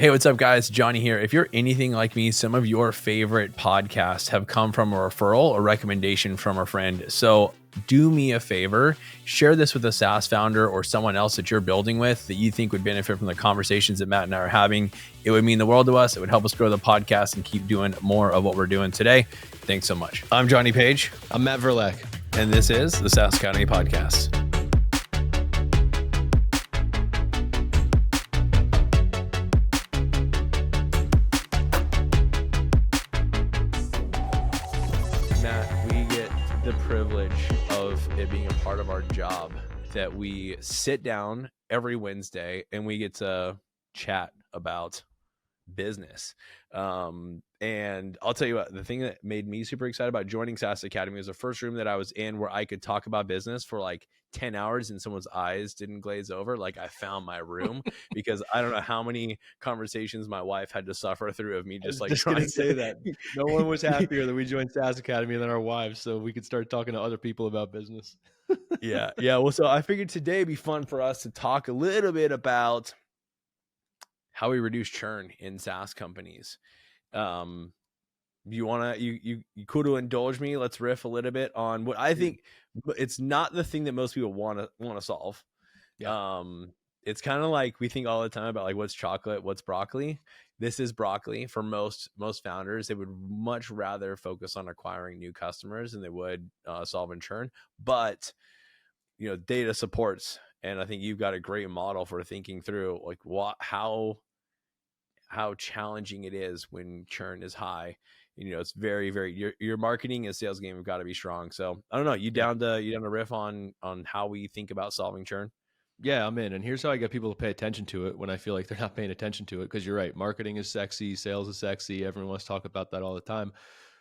Hey, what's up, guys? Johnny here. If you're anything like me, some of your favorite podcasts have come from a referral or recommendation from a friend. So do me a favor, share this with a SaaS founder or someone else that you're building with that you think would benefit from the conversations that Matt and I are having. It would mean the world to us. It would help us grow the podcast and keep doing more of what we're doing today. Thanks so much. I'm Johnny Page. I'm Matt Verlaque. And this is the SaaS Academy Podcast. Privilege of it being a part of our job that we sit down every Wednesday and we get to chat about business. And I'll tell you what, the thing that made me super excited about joining SaaS Academy was the first room that I was in where I could talk about business for like 10 hours and someone's eyes didn't glaze over. Like I found my room because I don't know how many conversations my wife had to suffer through of me just like trying to say that. No one was happier that we joined SaaS Academy than our wives, so we could start talking to other people about business. Yeah. Well, so I figured today would be fun for us to talk a little bit about how we reduce churn in SaaS companies. You cool to indulge me? Let's riff a little bit on what I think. It's not the thing that most people want to solve. Yeah. It's kind of like we think all the time about like what's chocolate, what's broccoli. This is broccoli for most founders. They would much rather focus on acquiring new customers than they would solving churn. But data supports, and I think you've got a great model for thinking through like how challenging it is when churn is high. It's very, very, your marketing and sales game have got to be strong. So I don't know, you down to riff on how we think about solving churn? Yeah, I'm in. And here's how I get people to pay attention to it when I feel like they're not paying attention to it. Cause you're right. Marketing is sexy. Sales is sexy. Everyone wants to talk about that all the time.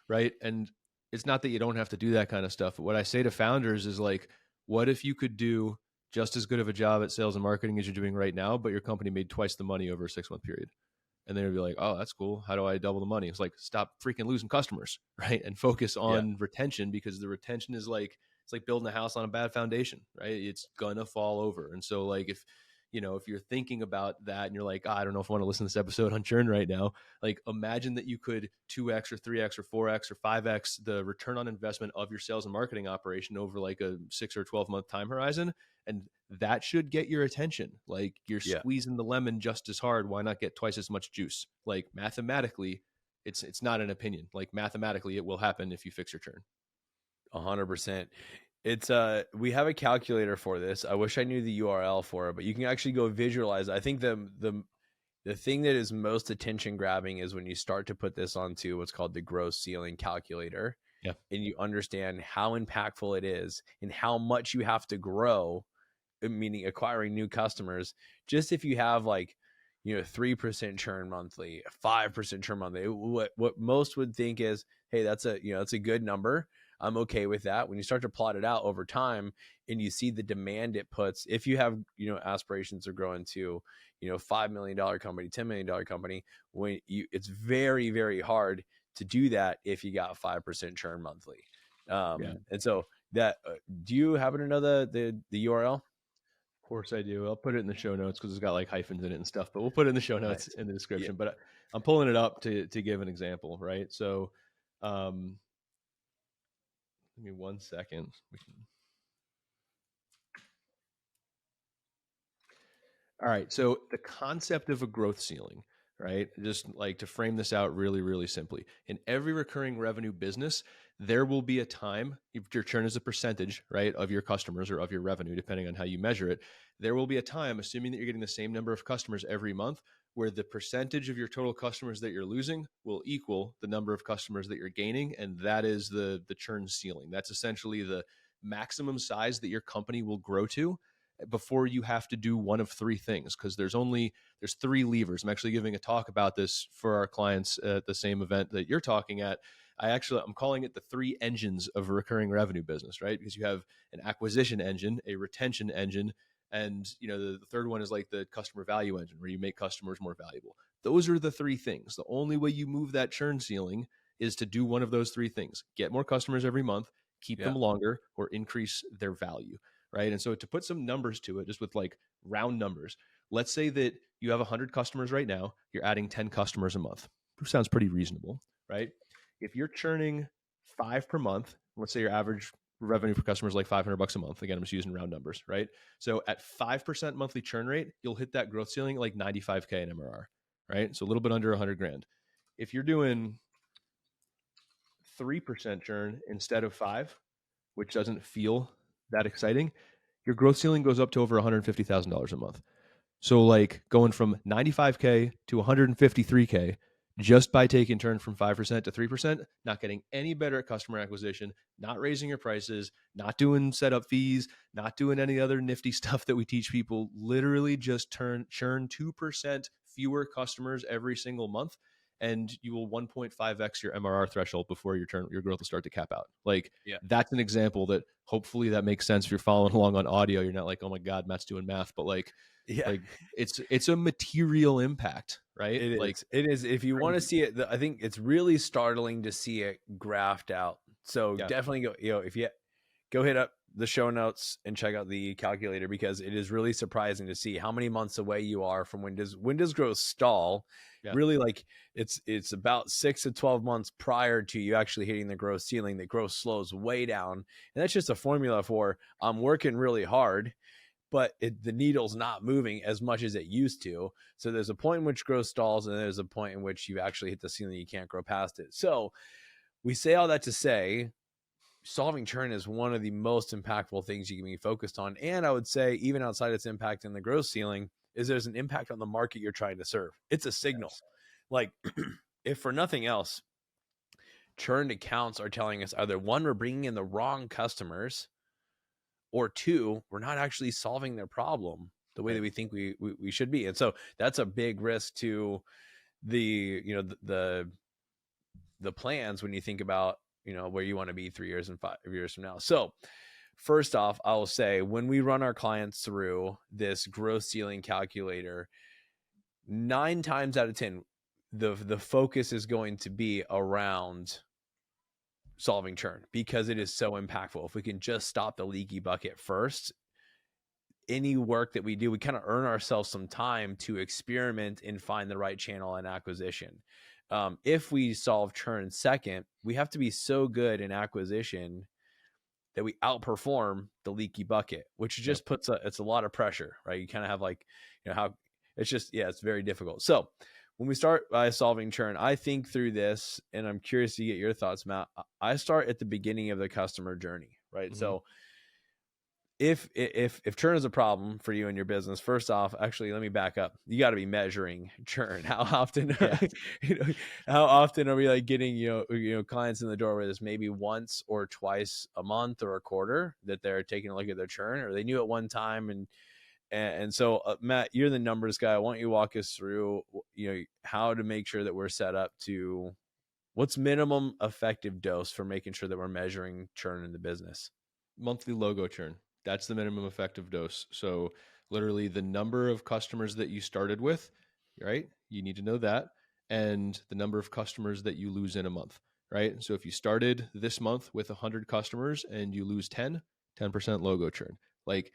Right. And it's not that you don't have to do that kind of stuff. But what I say to founders is like, what if you could do just as good of a job at sales and marketing as you're doing right now, but your company made twice the money over a 6-month period? And they'd be like, oh, that's cool. How do I double the money? It's like, stop freaking losing customers, right? And focus on retention, because the retention is like, it's like building a house on a bad foundation, right? It's gonna fall over. And so like, if you're thinking about that and you're like, I don't know if I want to listen to this episode on churn right now, like imagine that you could 2x or 3x or 4x or 5x the return on investment of your sales and marketing operation over like a 6 or 12-month time horizon. And that should get your attention. Like you're squeezing the lemon just as hard. Why not get twice as much juice? Like mathematically, it's not an opinion. Like mathematically, it will happen if you fix your churn. 100%. It's we have a calculator for this. I wish I knew the URL for it, but you can actually go visualize. I think the thing that is most attention grabbing is when you start to put this onto what's called the gross ceiling calculator. Yeah. And you understand how impactful it is and how much you have to grow, meaning acquiring new customers. Just if you have like 3% churn monthly, 5% churn monthly, what most would think is, hey, that's a good number. I'm okay with that. When you start to plot it out over time and you see the demand it puts, if you have, aspirations of growing to, $5 million company, $10 million company, it's very, very hard to do that if you got 5% churn monthly. And so that, do you happen to know the URL? Of course I do. I'll put it in the show notes because it's got like hyphens in it and stuff, but we'll put it in the show notes in the description. But I'm pulling it up to give an example, right? So, give me 1 second. All right. So the concept of a growth ceiling, right? Just like to frame this out really, really simply. In every recurring revenue business, there will be a time, if your churn is a percentage, right, of your customers or of your revenue, depending on how you measure it, there will be a time, assuming that you're getting the same number of customers every month, where the percentage of your total customers that you're losing will equal the number of customers that you're gaining. And that is the churn ceiling. That's essentially the maximum size that your company will grow to before you have to do one of three things, because there's 3 levers. I'm actually giving a talk about this for our clients at the same event that you're talking at. I'm calling it the 3 engines of a recurring revenue business, right? Because you have an acquisition engine, a retention engine, and the third one is like the customer value engine, where you make customers more valuable. Those are the 3 things. The only way you move that churn ceiling is to do one of those 3 things: get more customers every month, keep them longer, or increase their value. Right. And so to put some numbers to it, just with like round numbers, let's say that you have 100 customers right now, you're adding 10 customers a month. Sounds pretty reasonable, right? If you're churning 5 per month, let's say your average revenue per customer is like $500 a month. Again, I'm just using round numbers, right? So at 5% monthly churn rate, you'll hit that growth ceiling at like 95K in MRR, right? So a little bit under 100 grand. If you're doing 3% churn instead of 5, which doesn't feel that exciting, your growth ceiling goes up to over $150,000 a month. So like going from 95K to 153K just by taking turn from 5% to 3%, not getting any better at customer acquisition, not raising your prices, not doing setup fees, not doing any other nifty stuff that we teach people, literally just churn 2% fewer customers every single month, and you will 1.5x your MRR threshold before your growth will start to cap out. Like that's an example that hopefully that makes sense if you're following along on audio. You're not like, oh my God, Matt's doing math, but like it's a material impact, right? It is. If you want to see it, I think it's really startling to see it graphed out. So definitely go, if you go hit up the show notes and check out the calculator, because it is really surprising to see how many months away you are from when does growth stall. Really, like it's about 6 to 12 months prior to you actually hitting the growth ceiling that growth slows way down. And that's just a formula for I'm working really hard, but the needle's not moving as much as it used to. So there's a point in which growth stalls, and there's a point in which you actually hit the ceiling. You can't grow past it. So we say all that to say, solving churn is one of the most impactful things you can be focused on. And I would say even outside its impact in the growth ceiling is there's an impact on the market you're trying to serve. It's a signal. Yes. Like if for nothing else, churned accounts are telling us either one, we're bringing in the wrong customers, or two, we're not actually solving their problem the way that we think we should be. And so that's a big risk to the plans when you think about, where you want to be 3 years and 5 years from now. So first off, I will say when we run our clients through this growth ceiling calculator, 9 times out of 10, the focus is going to be around solving churn because it is so impactful. If we can just stop the leaky bucket first, any work that we do, we kind of earn ourselves some time to experiment and find the right channel and acquisition. If we solve churn second, we have to be so good in acquisition that we outperform the leaky bucket, which just it's a lot of pressure, right? You kind of have like, how it's just, it's very difficult. So when we start by solving churn, I think through this, and I'm curious to get your thoughts, Matt. I start at the beginning of the customer journey, right? Mm-hmm. So if churn is a problem for you in your business, first off, actually, let me back up. You got to be measuring churn. How often, how often are we like getting, clients in the door where there's maybe once or twice a month or a quarter that they're taking a look at their churn, or they knew at one time. And so, Matt, you're the numbers guy. Why don't you walk us through, how to make sure that we're set up to what's minimum effective dose for making sure that we're measuring churn in the business? Monthly logo churn. That's the minimum effective dose. So literally the number of customers that you started with, right? You need to know that. And the number of customers that you lose in a month, right? So if you started this month with 100 customers and you lose 10% logo churn. Like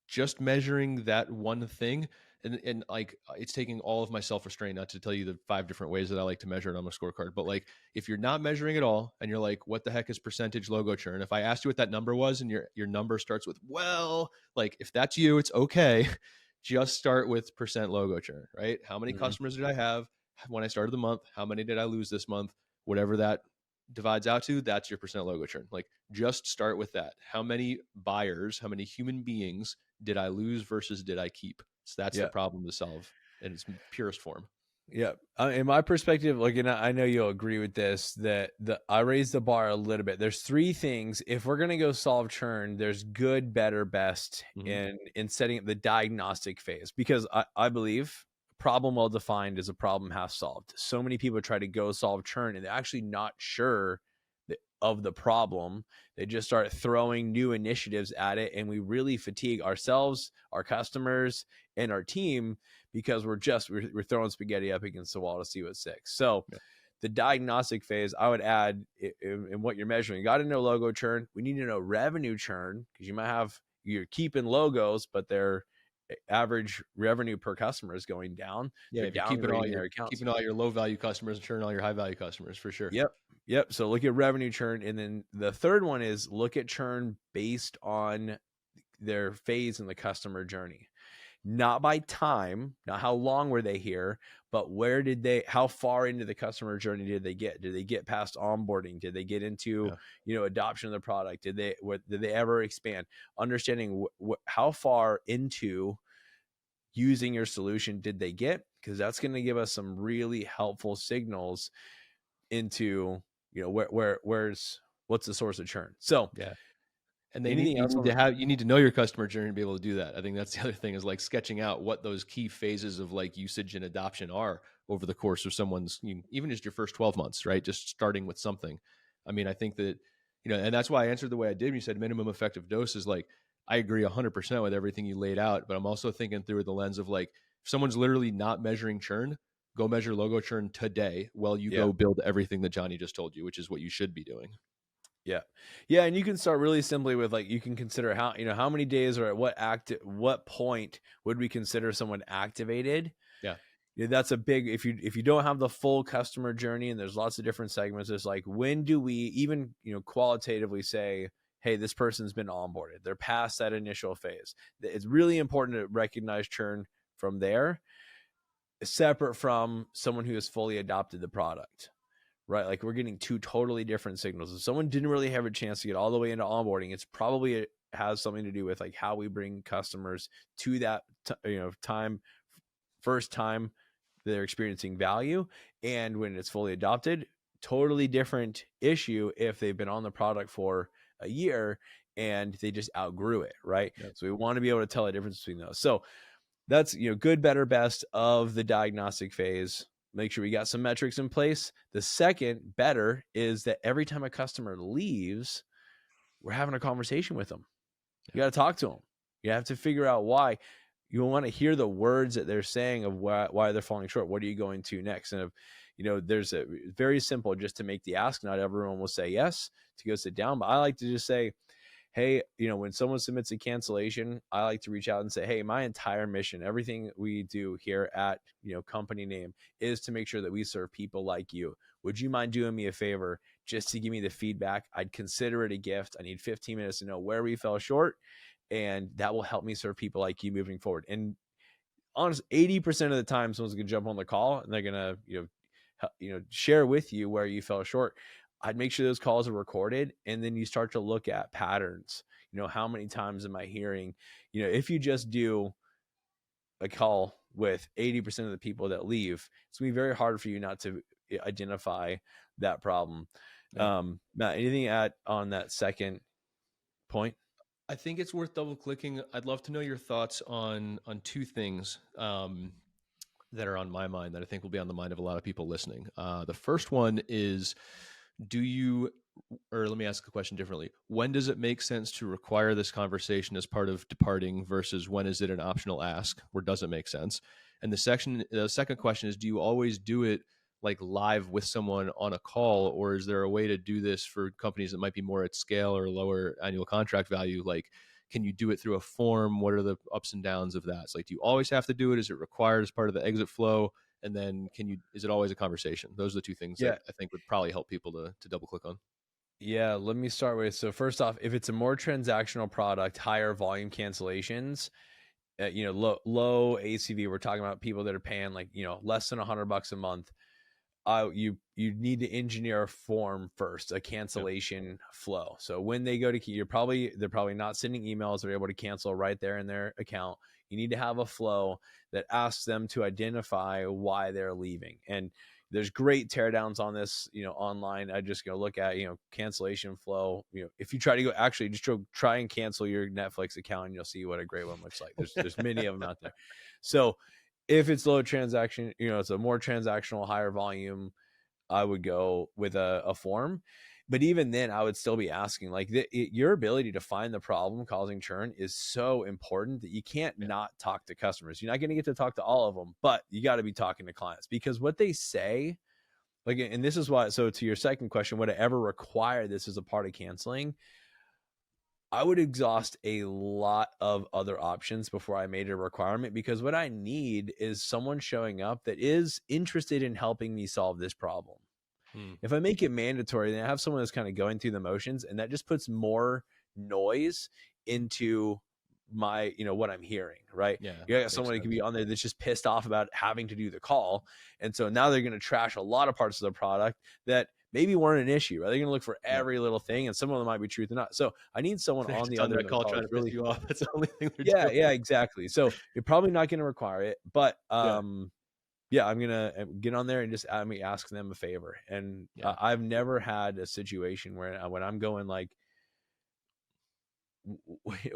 just measuring that one thing, and like it's taking all of my self-restraint not to tell you the 5 different ways that I like to measure it on my scorecard. But like if you're not measuring at all and you're like, what the heck is percentage logo churn? If I asked you what that number was and your number starts with, well, like if that's you, it's okay. Just start with percent logo churn, right? How many customers did I have when I started the month? How many did I lose this month? Whatever that divides out to, that's your percent logo churn. Like just start with that. How many buyers, how many human beings did I lose versus did I keep? So that's the problem to solve in its purest form. Yeah. In my perspective, like, and I know you'll agree with this, that I raised the bar a little bit. There's 3 things. If we're going to go solve churn, there's good, better, best in setting up the diagnostic phase, because I believe problem well defined is a problem half solved. So many people try to go solve churn and they're actually not sure of the problem. They just start throwing new initiatives at it, and we really fatigue ourselves, our customers, and our team because we're throwing spaghetti up against the wall to see what sticks. So the diagnostic phase, I would add in what you're measuring. You got to know logo churn. We need to know revenue churn, because you're keeping logos, but they're average revenue per customer is going down. Yeah, They're if you're downgrading their accounts. keeping all your low value customers and churning all your high value customers, for sure. Yep. So look at revenue churn. And then the third one is look at churn based on their phase in the customer journey. Not by time, not how long were they here, but how far into the customer journey did they get? Did they get past onboarding? Did they get into, adoption of the product? Did they ever expand? Understanding how far into using your solution did they get? Because that's going to give us some really helpful signals into, what's the source of churn. So yeah. And you need to know your customer journey to be able to do that. I think that's the other thing, is like sketching out what those key phases of like usage and adoption are over the course of someone's, even just your first 12 months, right? Just starting with something. I mean, I think that, and that's why I answered the way I did when you said minimum effective dose. Is like, I agree 100% with everything you laid out, but I'm also thinking through the lens of like, if someone's literally not measuring churn, go measure logo churn today while you go build everything that Johnny just told you, which is what you should be doing. Yeah. Yeah. And you can start really simply with like, you can consider how many days or at what point would we consider someone activated? Yeah. That's a big, if you don't have the full customer journey, and there's lots of different segments, it's like, when do we even, qualitatively say, hey, this person's been onboarded, they're past that initial phase. It's really important to recognize churn from there, separate from someone who has fully adopted the product. Right? Like, we're getting two totally different signals. If someone didn't really have a chance to get all the way into onboarding, it's probably has something to do with like how we bring customers to that, first time they're experiencing value. And when it's fully adopted, totally different issue if they've been on the product for a year and they just outgrew it. Right. Yep. So we want to be able to tell the difference between those. So that's, good, better, best of the diagnostic phase. Make sure we got some metrics in place. The second, better, is that every time a customer leaves, we're having a conversation with them. You got to talk to them. You have to figure out why. You want to hear the words that they're saying of why they're falling short. What are you going to next? And if, there's a very simple, just to make the ask. Not everyone will say yes to go sit down, but I like to just say, hey, when someone submits a cancellation, I like to reach out and say, hey, my entire mission, everything we do here at, company name, is to make sure that we serve people like you. Would you mind doing me a favor just to give me the feedback? I'd consider it a gift. I need 15 minutes to know where we fell short, and that will help me serve people like you moving forward. And honestly, 80% of the time, someone's going to jump on the call and they're going to, share with you where you fell short. I'd make sure those calls are recorded, and then you start to look at patterns. How many times am I hearing, if you just do a call with 80% of the people that leave, it's going to be very hard for you not to identify that problem. Yeah. Matt, anything on that second point? I think it's worth double clicking. I'd love to know your thoughts on two things that are on my mind that I think will be on the mind of a lot of people listening. The first one is, let me ask the question differently. When does it make sense to require this conversation as part of departing versus when is it an optional ask, or does it make sense? And the second question is, do you always do it like live with someone on a call, or is there a way to do this for companies that might be more at scale or lower annual contract value? Like, can you do it through a form? What are the ups and downs of that? It's like, do you always have to do it? Is it required as part of the exit flow? And then is it always a conversation? Those are the two things that I think would probably help people to double click on. Yeah, let me start with, so first off, if it's a more transactional product, higher volume cancellations, low ACV, we're talking about people that are paying like, less than $100 a month. You need to engineer a form first, a cancellation flow. So when they go to they're probably not sending emails. They're able to cancel right there in their account. You need to have a flow that asks them to identify why they're leaving. And there's great teardowns on this, online. I just go look at, cancellation flow. If you try to try and cancel your Netflix account, and you'll see what a great one looks like. There's many of them out there. So if it's low transaction, it's a more transactional, higher volume, I would go with a form. But even then, I would still be asking, like, your ability to find the problem causing churn is so important that you can't not talk to customers. You're not going to get to talk to all of them, but you got to be talking to clients, because what they say, like, and this is why, so to your second question, would I ever require this as a part of canceling? I would exhaust a lot of other options before I made a requirement, because what I need is someone showing up that is interested in helping me solve this problem. If I make it mandatory, then I have someone that's kind of going through the motions, and that just puts more noise into my, what I'm hearing, right? Yeah, You got makes someone who can sense. be on there that's just pissed off about having to do the call. And so now they're going to trash a lot of parts of the product that maybe weren't an issue, right? They're going to look for Yeah. every little thing, and some of them might be truth or not. So I need someone They're on just the on other that end of the call call trying that's to piss really, you off. That's the only thing they're yeah, doing. exactly. So you're probably not going to require it, but Yeah. yeah, I'm gonna get on there and just ask them a favor. And Yeah. I've never had a situation where when I'm going like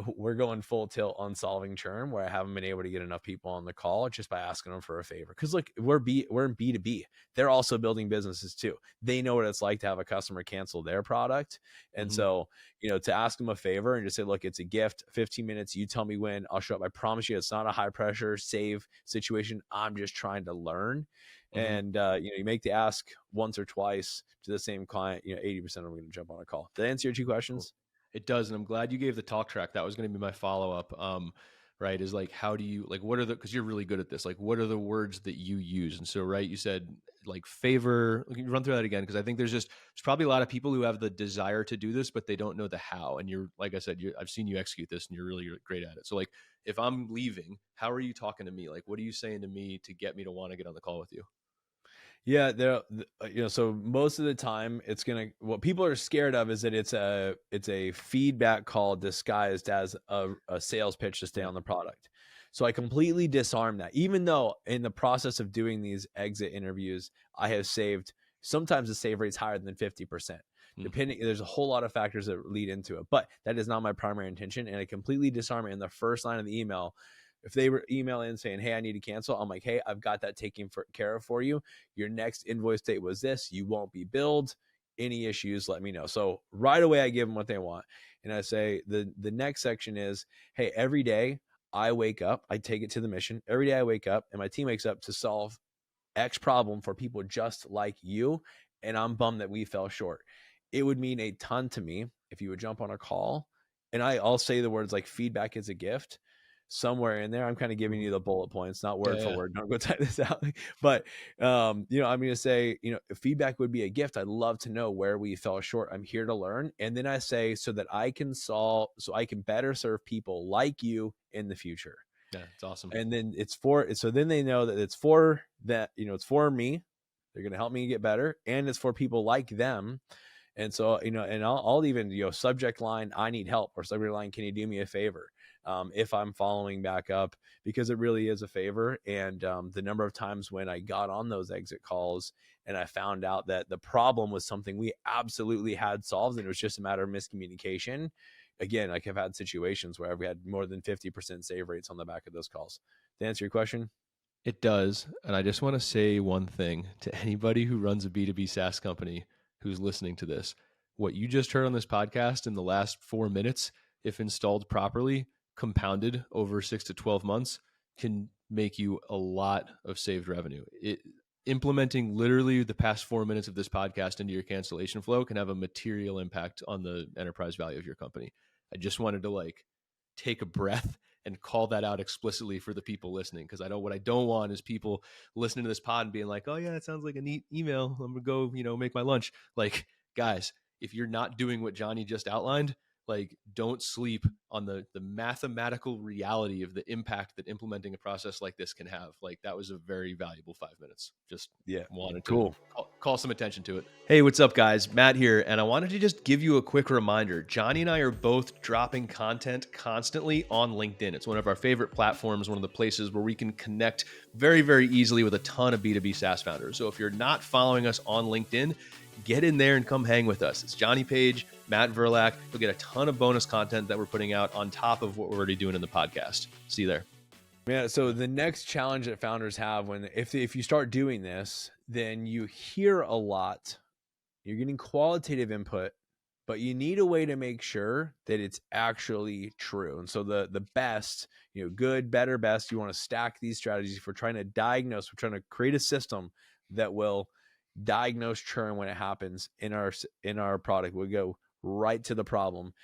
we're going full tilt on solving churn, where I haven't been able to get enough people on the call just by asking them for a favor. Because look, we're in B2B. They're also building businesses too. They know what it's like to have a customer cancel their product. And so, to ask them a favor and just say, look, it's a gift, 15 minutes, you tell me when, I'll show up. I promise you, it's not a high pressure save situation. I'm just trying to learn. And you make the ask once or twice to the same client, 80% of them are going to jump on a call. Did I answer your two questions? Cool. It does, and I'm glad you gave the talk track. That was going to be my follow up. Right, is like, how do you, like, what are the, because you're really good at this, like, what are the words that you use? And so, right, you said like favor. Can you run through that again? Because I think there's probably a lot of people who have the desire to do this, but they don't know the how. And you're, like I said, I've seen you execute this, and you're really great at it. So, like, if I'm leaving, how are you talking to me? Like, what are you saying to me to get me to want to get on the call with you? Yeah, so most of the time what people are scared of is that it's a feedback call disguised as a sales pitch to stay on the product. So I completely disarm that, even though in the process of doing these exit interviews, I have sometimes the save rate's higher than 50%. Depending, there's a whole lot of factors that lead into it, but that is not my primary intention. And I completely disarm it in the first line of the email. If they were emailing saying, hey, I need to cancel, I'm like, hey, I've got that taken care of for you. Your next invoice date was this. You won't be billed. Any issues, let me know. So right away, I give them what they want. And I say, the next section is, hey, every day I wake up, I take it to the mission. Every day I wake up and my team wakes up to solve X problem for people just like you. And I'm bummed that we fell short. It would mean a ton to me if you would jump on a call. And I'll say the words like feedback is a gift somewhere in there. I'm kind of giving you the bullet points, not word for word. Don't go type this out. But, I'm going to say, feedback would be a gift. I'd love to know where we fell short. I'm here to learn. And then I say, so that I can better serve people like you in the future. Yeah, it's awesome. And then so then they know that it's for that, it's for me. They're going to help me get better. And it's for people like them. And so, and I'll even, subject line, I need help, or subject line, can you do me a favor? If I'm following back up, because it really is a favor. And the number of times when I got on those exit calls and I found out that the problem was something we absolutely had solved, and it was just a matter of miscommunication. Again, like I've had situations where I've had more than 50% save rates on the back of those calls. To answer your question? It does. And I just want to say one thing to anybody who runs a B2B SaaS company who's listening to this. What you just heard on this podcast in the last 4 minutes, if installed properly, compounded over 6 to 12 months, can make you a lot of saved revenue. Implementing literally the past 4 minutes of this podcast into your cancellation flow can have a material impact on the enterprise value of your company. I just wanted to take a breath and call that out explicitly for the people listening. Because what I don't want is people listening to this pod and being like, oh yeah, that sounds like a neat email. I'm gonna go, make my lunch. Like, guys, if you're not doing what Johnny just outlined, don't sleep on the mathematical reality of the impact that implementing a process like this can have. That was a very valuable 5 minutes. Just wanted to call some attention to it. Hey, what's up, guys? Matt here, and I wanted to just give you a quick reminder. Johnny and I are both dropping content constantly on LinkedIn. It's one of our favorite platforms, one of the places where we can connect very, very easily with a ton of B2B SaaS founders. So if you're not following us on LinkedIn, get in there and come hang with us. It's Johnny Page, Matt Verlaque. You'll get a ton of bonus content that we're putting out on top of what we're already doing in the podcast. See you there. Yeah. So the next challenge that founders have if you start doing this, then you hear a lot, you're getting qualitative input, but you need a way to make sure that it's actually true. And so the best, good, better, best, you want to stack these strategies for trying to diagnose, we're trying to create a system that will diagnose churn when it happens in our product. We'll go right to the problem.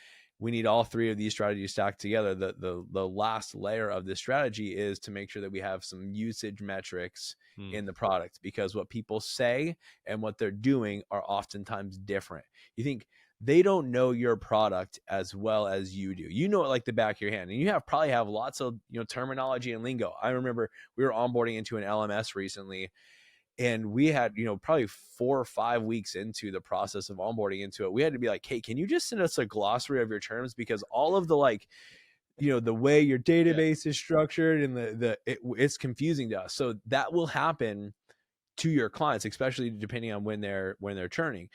we need all three of these strategies stacked together. The last layer of this strategy is to make sure that we have some usage metrics in the product, because what people say and what they're doing are oftentimes different. You think they don't know your product as well as you do. You know it like the back of your hand, and you probably have lots of terminology and lingo. I remember we were onboarding into an LMS recently, and we had, probably 4 or 5 weeks into the process of onboarding into it, we had to be like, hey, can you just send us a glossary of your terms? Because all of the the way your database is structured and it's confusing to us. So that will happen to your clients, especially depending on when they're churning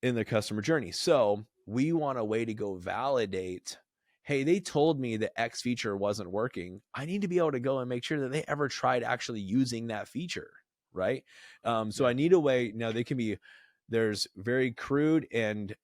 in the customer journey. So we want a way to go validate, hey, they told me that X feature wasn't working. I need to be able to go and make sure that they ever tried actually using that feature. Right. So I need a way. Now there's very crude and,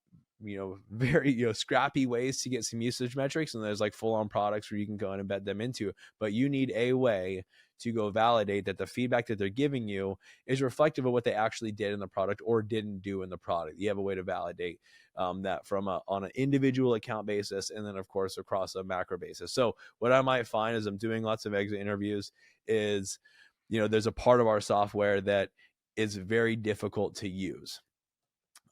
very, scrappy ways to get some usage metrics. And there's like full on products where you can go and embed them into, but you need a way to go validate that the feedback that they're giving you is reflective of what they actually did in the product or didn't do in the product. You have a way to validate that on an individual account basis, and then of course across a macro basis. So what I might find as I'm doing lots of exit interviews is, there's a part of our software that is very difficult to use.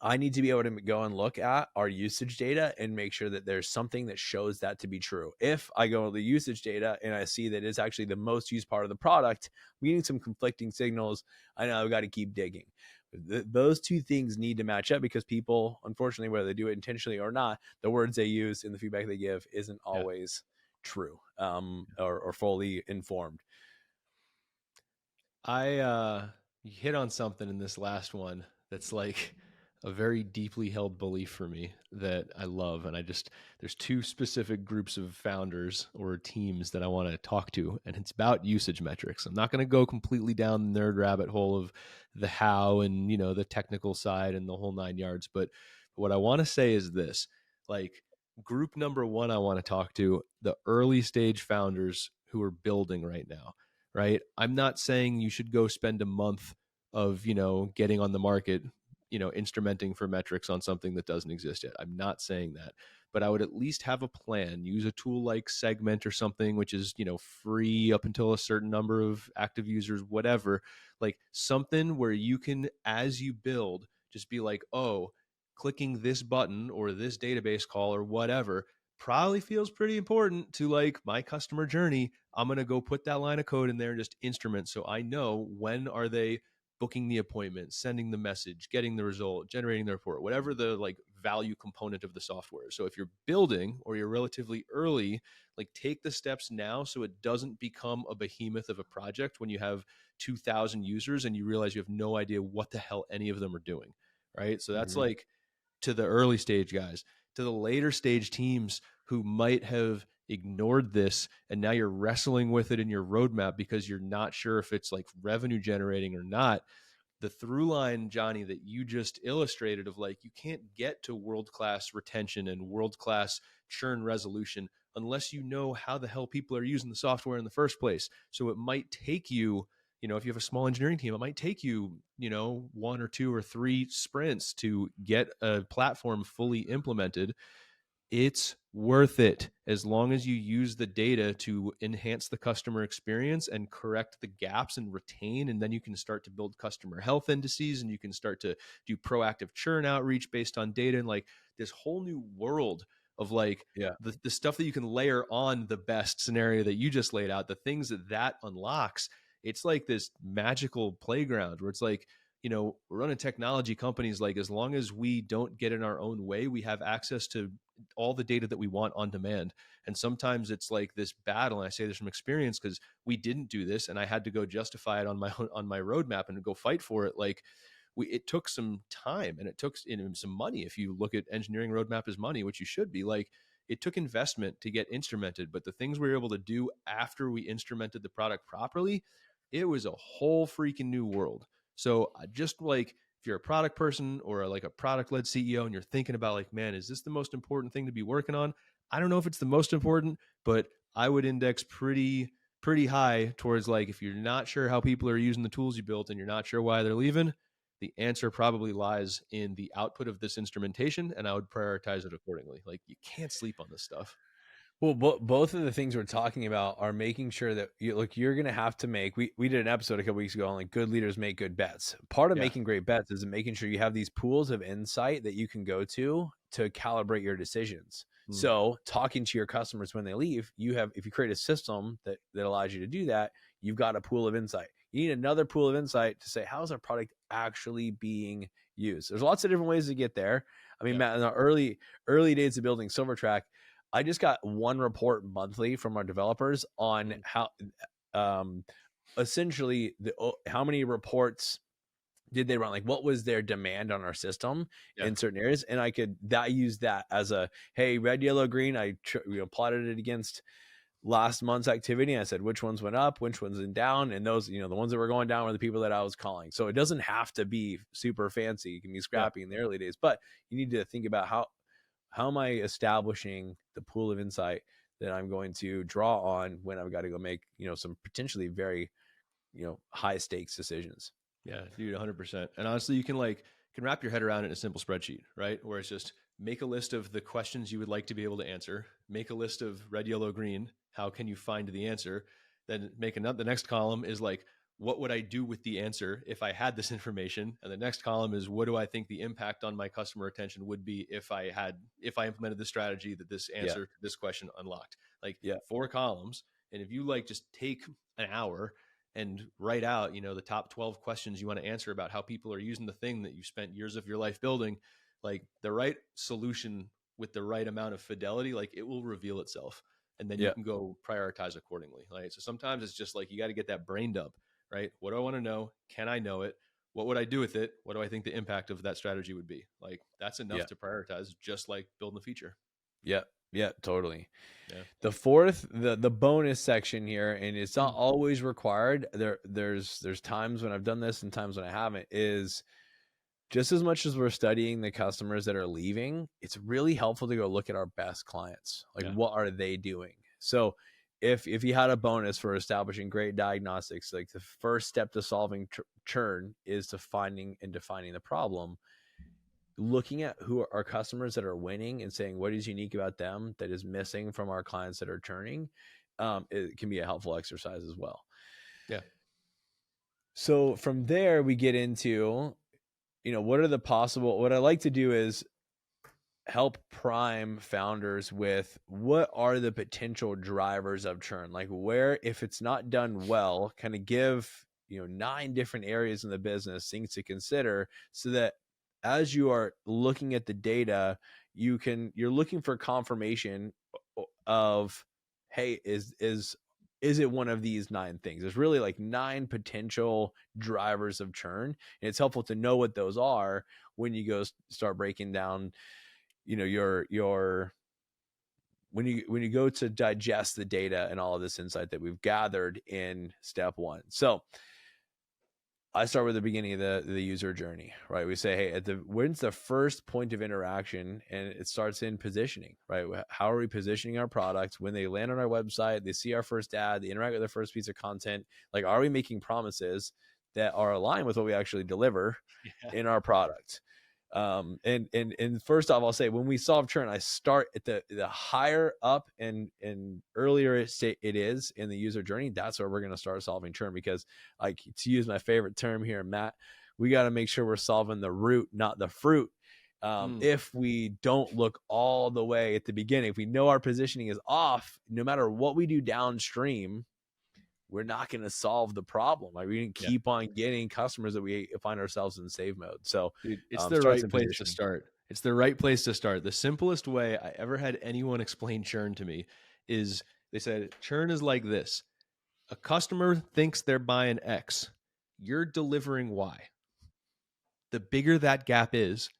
I need to be able to go and look at our usage data and make sure that there's something that shows that to be true. If I go to the usage data and I see that it's actually the most used part of the product, I'm getting some conflicting signals. I know I've got to keep digging. Those two things need to match up, because people, unfortunately, whether they do it intentionally or not, the words they use and the feedback they give isn't always true or fully informed. You hit on something in this last one that's like a very deeply held belief for me that I love. And there's two specific groups of founders or teams that I want to talk to, and it's about usage metrics. I'm not going to go completely down the nerd rabbit hole of the how and, the technical side and the whole 9 yards. But what I want to say is this, like, group number one, I want to talk to the early stage founders who are building right now. Right. I'm not saying you should go spend a month of, getting on the market, instrumenting for metrics on something that doesn't exist yet. I'm not saying that, but I would at least have a plan. Use a tool like Segment or something, which is, free up until a certain number of active users, whatever, like something where you can, as you build, just be like, oh, clicking this button or this database call or whatever probably feels pretty important to like my customer journey. I'm going to go put that line of code in there and just instrument. So I know when are they booking the appointment, sending the message, getting the result, generating the report, whatever the like value component of the software. So if you're building or you're relatively early, like take the steps now so it doesn't become a behemoth of a project when you have 2,000 users and you realize you have no idea what the hell any of them are doing. Right. So that's like to the early stage guys. To the later stage teams who might have ignored this and now you're wrestling with it in your roadmap because you're not sure if it's like revenue generating or not. The through line, Johnny, that you just illustrated of like, you can't get to world-class retention and world-class churn resolution unless you know how the hell people are using the software in the first place. So it might take you, if you have a small engineering team, it might take you, 1 or 2 or 3 sprints to get a platform fully implemented. It's worth it as long as you use the data to enhance the customer experience and correct the gaps and retain. And then you can start to build customer health indices and you can start to do proactive churn outreach based on data and like this whole new world of like the stuff that you can layer on the best scenario that you just laid out, the things that unlocks. It's like this magical playground where it's like, we're running technology companies, like as long as we don't get in our own way, we have access to all the data that we want on demand. And sometimes it's like this battle. And I say this from experience because we didn't do this and I had to go justify it on my roadmap and go fight for it. Like it took some time and it took some money. If you look at engineering roadmap as money, which you should be, like it took investment to get instrumented, but the things we were able to do after we instrumented the product properly, it was a whole freaking new world. So just like if you're a product person or like a product-led CEO and you're thinking about like, man, is this the most important thing to be working on? I don't know if it's the most important, but I would index pretty high towards like, if you're not sure how people are using the tools you built and you're not sure why they're leaving, the answer probably lies in the output of this instrumentation, and I would prioritize it accordingly. Like, you can't sleep on this stuff. Well, both of the things we're talking about are making sure that you're going to have to make, we did an episode a couple weeks ago on like good leaders make good bets. Part of making great bets is making sure you have these pools of insight that you can go to calibrate your decisions. So talking to your customers when they leave, if you create a system that allows you to do that, you've got a pool of insight. You need another pool of insight to say, how's our product actually being used? There's lots of different ways to get there. I mean, Matt, in the early days of building Silvertrack, I just got one report monthly from our developers on how, essentially, how many reports did they run? Like, what was their demand on our system in certain areas? And I could use that as a, hey, red, yellow, green. I plotted it against last month's activity. And I said, which ones went up, which ones went down. And those, the ones that were going down were the people that I was calling. So it doesn't have to be super fancy. You can be scrappy in the early days, but you need to think about how am I establishing the pool of insight that I'm going to draw on when I've got to go make, some potentially very, high stakes decisions. Yeah, dude, 100%. And honestly, you can wrap your head around it in a simple spreadsheet, right? Where it's just make a list of the questions you would like to be able to answer, make a list of red, yellow, green. How can you find the answer? Then the next column is like, what would I do with the answer if I had this information? And the next column is, what do I think the impact on my customer retention would be if I implemented the strategy that this answer to this question unlocked? 4 columns. And if you just take an hour and write out, the top 12 questions you want to answer about how people are using the thing that you spent years of your life building, the right solution with the right amount of fidelity, it will reveal itself. And then you can go prioritize accordingly. So sometimes it's just you got to get that brain dump. Right? What do I want to know? Can I know it? What would I do with it? What do I think the impact of that strategy would be? That's enough to prioritize, just like building a feature. Yeah, totally. Yeah. The fourth, the bonus section here, and it's not always required. There's times when I've done this and times when I haven't, is just as much as we're studying the customers that are leaving, it's really helpful to go look at our best clients. What are they doing? So if you had a bonus for establishing great diagnostics, the first step to solving churn is to finding and defining the problem, looking at who are our customers that are winning and saying what is unique about them that is missing from our clients that are churning, it can be a helpful exercise as well. Yeah. So from there we get into, what I like to do is help prime founders with what are the potential drivers of churn, where, if it's not done well, kind of give 9 different areas in the business things to consider, so that as you are looking at the data, you're looking for confirmation of, hey, is it one of these 9 things? There's really 9 potential drivers of churn, and it's helpful to know what those are when you go start breaking down your when you go to digest the data and all of this insight that we've gathered in step 1. So I start with the beginning of the user journey, right? We say, hey, when's the first point of interaction? And it starts in positioning, right? How are we positioning our product? When they land on our website, they see our first ad, they interact with our first piece of content. Are we making promises that are aligned with what we actually deliver in our product? And first off, I'll say, when we solve churn, I start at the higher up and earlier it is in the user journey. That's where we're going to start solving churn, because, to use my favorite term here, Matt, we got to make sure we're solving the root, not the fruit. If we don't look all the way at the beginning, if we know our positioning is off, no matter what we do downstream, we're not going to solve the problem. We didn't keep on getting customers that we find ourselves in save mode. So dude, it's the right place to start. It's the right place to start. The simplest way I ever had anyone explain churn to me is, they said, churn is like this. A customer thinks they're buying X. You're delivering Y. The bigger that gap is,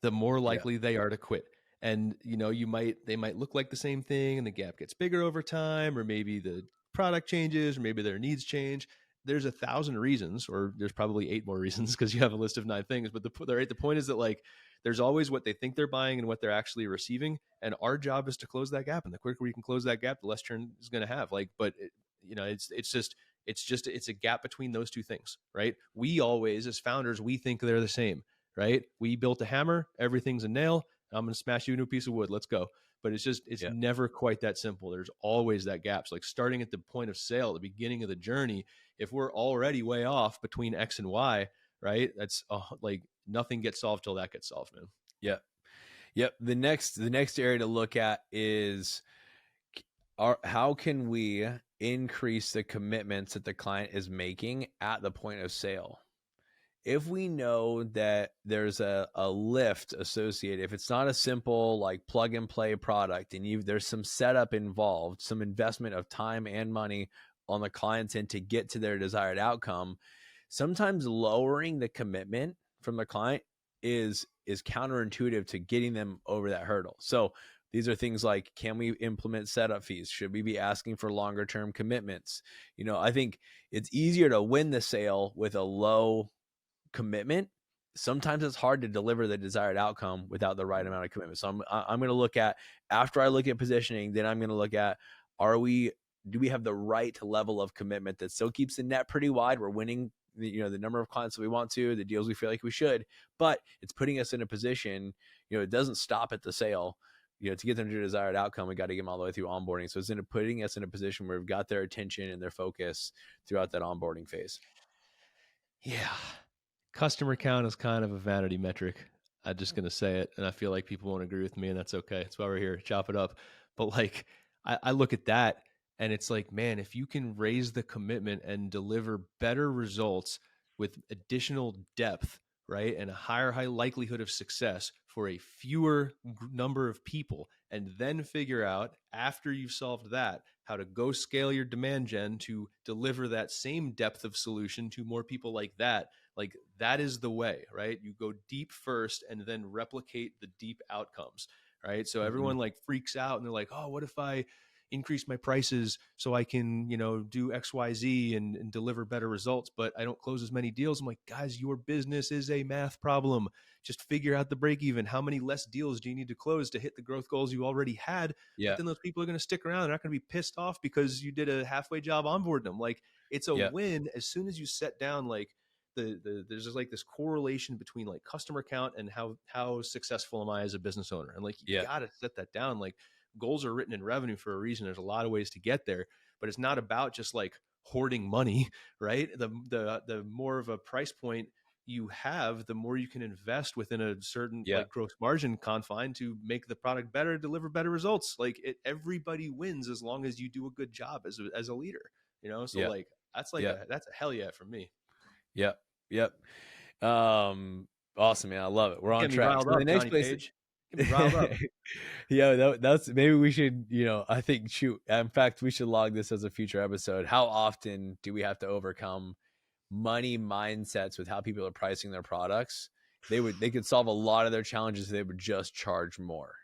the more likely they are to quit. And, they might look like the same thing and the gap gets bigger over time, or maybe the product changes, or maybe their needs change. There's 1,000 reasons, or there's probably 8 more reasons, because you have a list of 9 things. But the point is that there's always what they think they're buying and what they're actually receiving. And our job is to close that gap. And the quicker we can close that gap, the less churn is going to have. But it's just, It's a gap between those two things, right? We always, as founders, we think they're the same, right? We built a hammer, everything's a nail. I'm going to smash you into a piece of wood. Let's go. But it's Yeah. never quite that simple. There's always that gap. So like starting at the point of sale, the beginning of the journey, if we're already way off between X and Y, right? That's like nothing gets solved till that gets solved, man. Yeah. Yep. The next area to look at is how can we increase the commitments that the client is making at the point of sale? If we know that there's a lift associated, if it's not a simple like plug and play product and there's some setup involved, some investment of time and money on the client's end to get to their desired outcome, sometimes lowering the commitment from the client is counterintuitive to getting them over that hurdle. So these are things like, can we implement setup fees? Should we be asking for longer term commitments? I think it's easier to win the sale with a low commitment. Sometimes it's hard to deliver the desired outcome without the right amount of commitment. So I'm going to look at, after I look at positioning, then I'm going to look at, do we have the right level of commitment that still keeps the net pretty wide? We're winning the number of clients that we want to, the deals we feel like we should, but it's putting us in a position, it doesn't stop at the sale. To get them to a desired outcome, we got to get them all the way through onboarding. So it's putting us in a position where we've got their attention and their focus throughout that onboarding phase. Yeah. Customer count is kind of a vanity metric. I'm just going to say it. And I feel like people won't agree with me, and that's okay. That's why we're here. Chop it up. But like, I look at that and it's like, man, if you can raise the commitment and deliver better results with additional depth, right, and a high likelihood of success for a fewer number of people, and then figure out after you've solved that, how to go scale your demand gen to deliver that same depth of solution to more people like that is the way, right? You go deep first and then replicate the deep outcomes, right? So everyone like freaks out and they're like, oh, what if I increase my prices so I can, do XYZ and deliver better results, but I don't close as many deals? I'm like, guys, your business is a math problem. Just figure out the break even. How many less deals do you need to close to hit the growth goals you already had? Yeah. But then those people are going to stick around. They're not going to be pissed off because you did a halfway job onboarding them. Like, it's a win as soon as you set down like there's just like this correlation between like customer count and how successful am I as a business owner. And like, you gotta set that down. Like, goals are written in revenue for a reason. There's a lot of ways to get there, but it's not about just like hoarding money, right? The more of a price point you have, the more you can invest within a certain like gross margin confine to make the product better, deliver better results. Like, everybody wins as long as you do a good job as a leader, So like, that's like that's a hell yeah from me. Yep. Awesome, man. I love it. We're on track. So the next place, get me riled up. Yeah, that's maybe we should, I think in fact, we should log this as a future episode. How often do we have to overcome money mindsets with how people are pricing their products? They could solve a lot of their challenges if they would just charge more.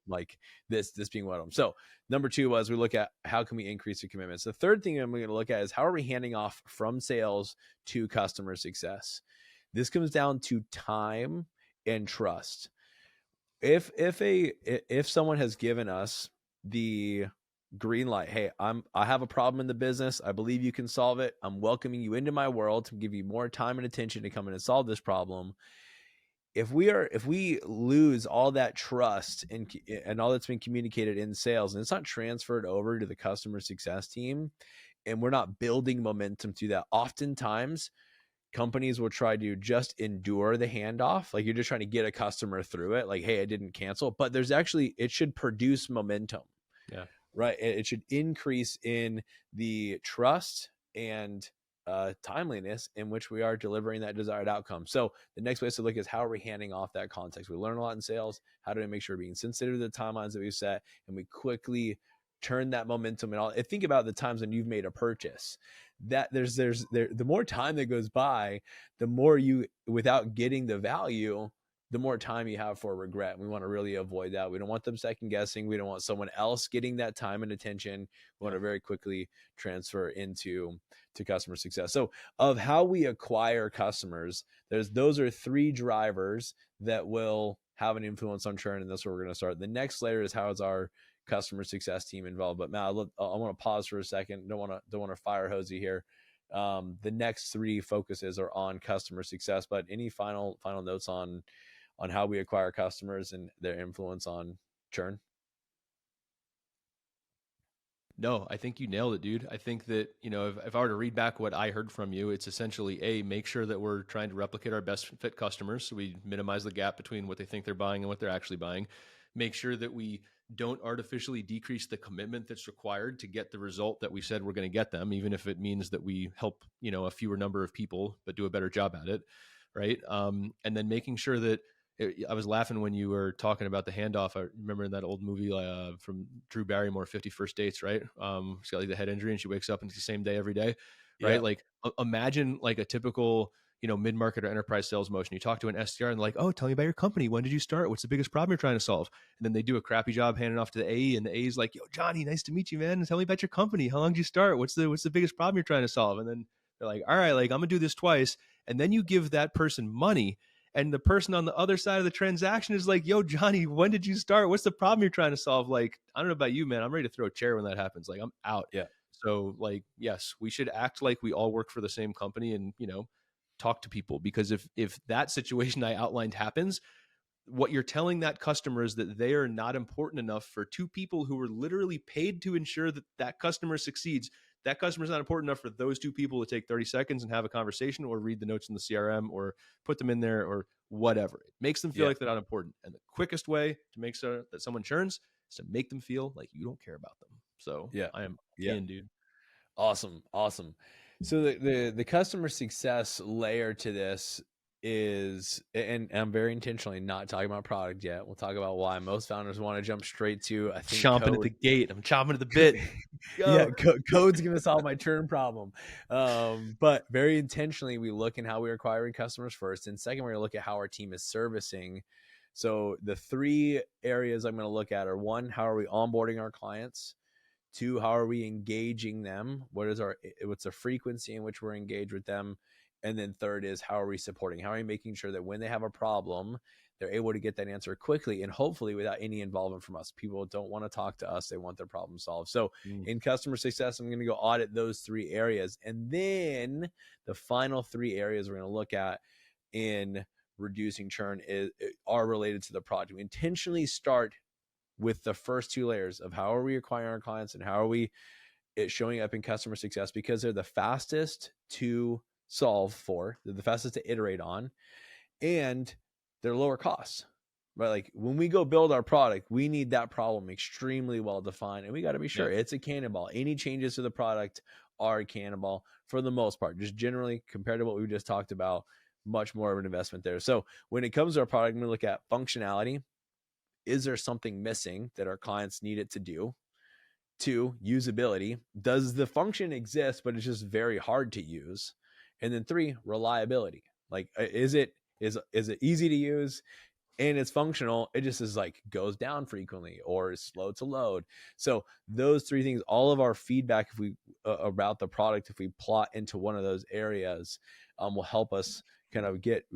Like this being one of them. So number 2 was, we look at how can we increase the commitments. The third thing I'm going to look at is, how are we handing off from sales to customer success? This comes down to time and trust. If someone has given us the green light, hey, I have a problem in the business, I believe you can solve it, I'm welcoming you into my world to give you more time and attention to come in and solve this problem. If we lose all that trust and all that's been communicated in sales, and it's not transferred over to the customer success team, and we're not building momentum through that, oftentimes companies will try to just endure the handoff. Like, you're just trying to get a customer through it. Like, hey, I didn't cancel, but it should produce momentum. Yeah. Right. It should increase in the trust and timeliness in which we are delivering that desired outcome. So the next place to look is, how are we handing off that context? We learn a lot in sales. How do we make sure we're being sensitive to the timelines that we've set, and we quickly turn that momentum and all? And think about the times when you've made a purchase, that the more time that goes by, the more you, without getting the value, the more time you have for regret. We want to really avoid that. We don't want them second guessing. We don't want someone else getting that time and attention. We want to very quickly transfer to customer success. So of how we acquire customers, those are 3 drivers that will have an influence on churn. And that's where we're going to start. The next layer is, how is our customer success team involved. But Matt, I want to pause for a second. Don't want to fire hose you here. The next three focuses are on customer success, but any final notes on how we acquire customers and their influence on churn? No, I think you nailed it, dude. I think that, if I were to read back what I heard from you, it's essentially make sure that we're trying to replicate our best fit customers. So we minimize the gap between what they think they're buying and what they're actually buying. Make sure that we don't artificially decrease the commitment that's required to get the result that we said we're going to get them, even if it means that we help, a fewer number of people, but do a better job at it. Right. And then making sure that I was laughing when you were talking about the handoff. I remember in that old movie from Drew Barrymore, 50 First Dates, right? She's got like the head injury and she wakes up and it's the same day every day, right? Yeah. Like imagine like a typical, mid-market or enterprise sales motion. You talk to an SDR and they're like, oh, tell me about your company. When did you start? What's the biggest problem you're trying to solve? And then they do a crappy job handing off to the AE, and the AE is like, yo, Johnny, nice to meet you, man. Tell me about your company. How long did you start? What's the biggest problem you're trying to solve? And then they're like, all right, like I'm gonna do this twice. And then you give that person money. And the person on the other side of the transaction is like, yo, Johnny, when did you start? What's the problem you're trying to solve? Like, I don't know about you, man. I'm ready to throw a chair when that happens. Like, I'm out. Yeah. So like, yes, we should act like we all work for the same company and, talk to people, because if that situation I outlined happens, what you're telling that customer is that they are not important enough for two people who are literally paid to ensure that that customer succeeds. That customer is not important enough for those two people to take 30 seconds and have a conversation or read the notes in the CRM or put them in there or whatever. It makes them feel like they're not important. And the quickest way to make sure that someone churns is to make them feel like you don't care about them. So I am in, dude. Awesome. So the customer success layer to this is, and I'm very intentionally not talking about product yet. We'll talk about why most founders want to jump straight to, I think, chomping at the gate. I'm chomping at the bit. Code's going to solve my churn problem. But very intentionally, we look in how we're acquiring customers first. And second, we're going to look at how our team is servicing. So the three areas I'm going to look at are: one, how are we onboarding our clients? Two, how are we engaging them? What's the frequency in which we're engaged with them? And then third is, how are we supporting? How are we making sure that when they have a problem, they're able to get that answer quickly and hopefully without any involvement from us? People don't want to talk to us. They want their problem solved. So in customer success, I'm going to go audit those three areas. And then the final three areas we're going to look at in reducing churn are related to the product. We intentionally start with the first two layers of how are we acquiring our clients and how are we showing up in customer success, because they're the fastest to solve for, they're the fastest to iterate on, and they're lower costs, right? Like when we go build our product, we need that problem extremely well defined, and we got to be sure it's a cannonball. Any changes to the product are a cannonball for the most part, just generally compared to what we just talked about, much more of an investment there. So when it comes to our product, I'm going to look at functionality. Is there something missing that our clients need it to do? Two, usability. Does the function exist, but it's just very hard to use? And then three, reliability. Like, is it easy to use and it's functional? It just is like goes down frequently or is slow to load. So those three things, all of our feedback, if we about the product, if we plot into one of those areas, will help us kind of get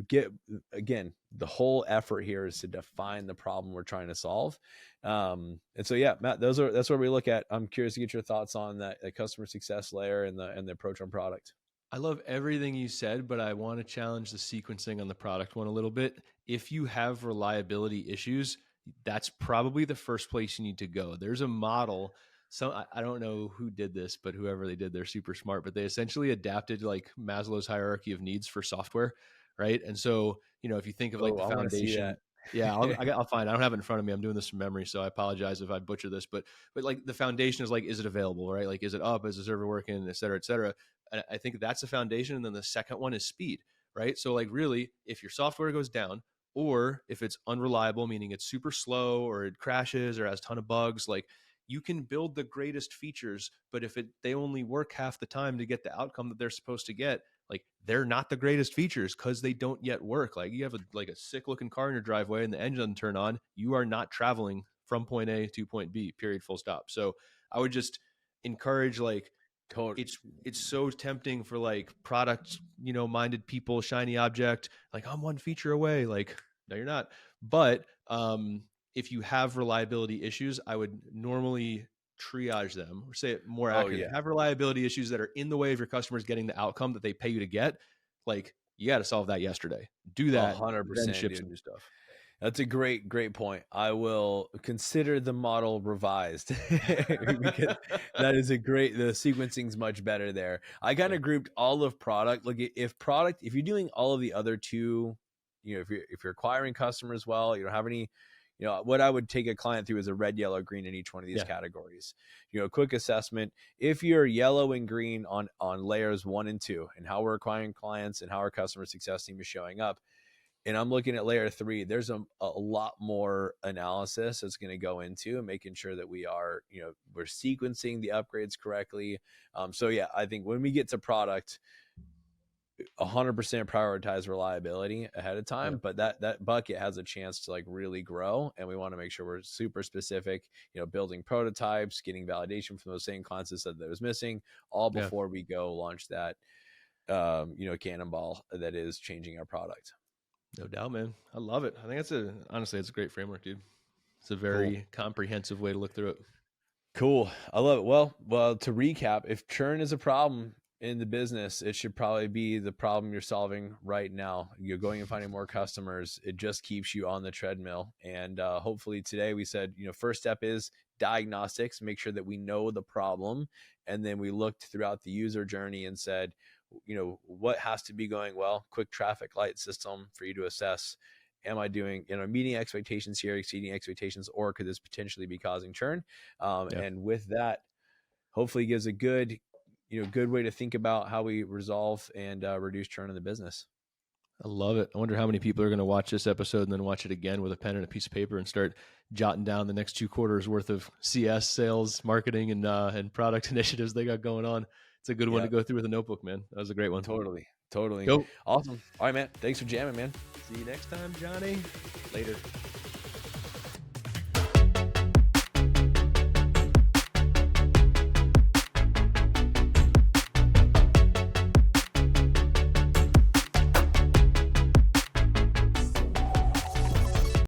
again, the whole effort here is to define the problem we're trying to solve. And so Matt, that's where we look at. I'm curious to get your thoughts on that customer success layer and the approach on product. I love everything you said, but I want to challenge the sequencing on the product one a little bit. If you have reliability issues, that's probably the first place you need to go. There's a model. So I don't know who did this, but whoever they did, they're super smart, but they essentially adapted like Maslow's hierarchy of needs for software. Right. And so, if you think of like the foundation, I'll find, I don't have it in front of me. I'm doing this from memory, so I apologize if I butcher this, but like the foundation is like, is it available? Right. Like, is it up? Is the server working, et cetera, et cetera. And I think that's the foundation. And then the second one is speed. Right. So like really, if your software goes down, or if it's unreliable, meaning it's super slow or it crashes or has a ton of bugs, like you can build the greatest features, but if they only work half the time to get the outcome that they're supposed to get, like they're not the greatest features because they don't yet work. Like you have a sick looking car in your driveway and the engine doesn't turn on, you are not traveling from point A to point B, period, full stop. So I would just encourage it's so tempting for like product, minded people, shiny object, like I'm one feature away. Like, no, you're not. But if you have reliability issues, I would normally triage them, or say it more accurately. Have reliability issues that are in the way of your customers getting the outcome that they pay you to get. Like, you got to solve that yesterday. Do that, 100%, then ship dude. some new stuff. That's a great point. I will consider the model revised because that is the sequencing's much better there. I kind of grouped all of product. Like if you're doing all of the other two, if you're acquiring customers well, you don't have any, what I would take a client through is a red, yellow, green in each one of these categories. Quick assessment. If you're yellow and green on layers 1 and 2 and how we're acquiring clients and how our customer success team is showing up, and I'm looking at layer 3, there's a lot more analysis that's going to go into and making sure that we are, we're sequencing the upgrades correctly. So yeah, I think when we get to product, 100% prioritize reliability ahead of time, but that bucket has a chance to like really grow. And we want to make sure we're super specific, building prototypes, getting validation from those same clients that was missing, all before we go launch that, cannonball that is changing our product. No doubt, man. I love it. I think honestly, it's a great framework, dude. It's a very comprehensive way to look through it. Cool. I love it. Well, to recap, if churn is a problem in the business, it should probably be the problem you're solving right now. You're going and finding more customers. It just keeps you on the treadmill. And hopefully today we said, first step is diagnostics, make sure that we know the problem. And then we looked throughout the user journey and said, what has to be going well? Quick traffic light system for you to assess. Am I doing, meeting expectations here, exceeding expectations, or could this potentially be causing churn? And with that, hopefully gives a good way to think about how we resolve and reduce churn in the business. I love it. I wonder how many people are going to watch this episode and then watch it again with a pen and a piece of paper and start jotting down the next 2 quarters worth of CS, sales, marketing, and product initiatives they got going on. It's a good one to go through with a notebook, man. That was a great one. Totally. Go. Awesome. All right, man. Thanks for jamming, man. See you next time, Johnny. Later.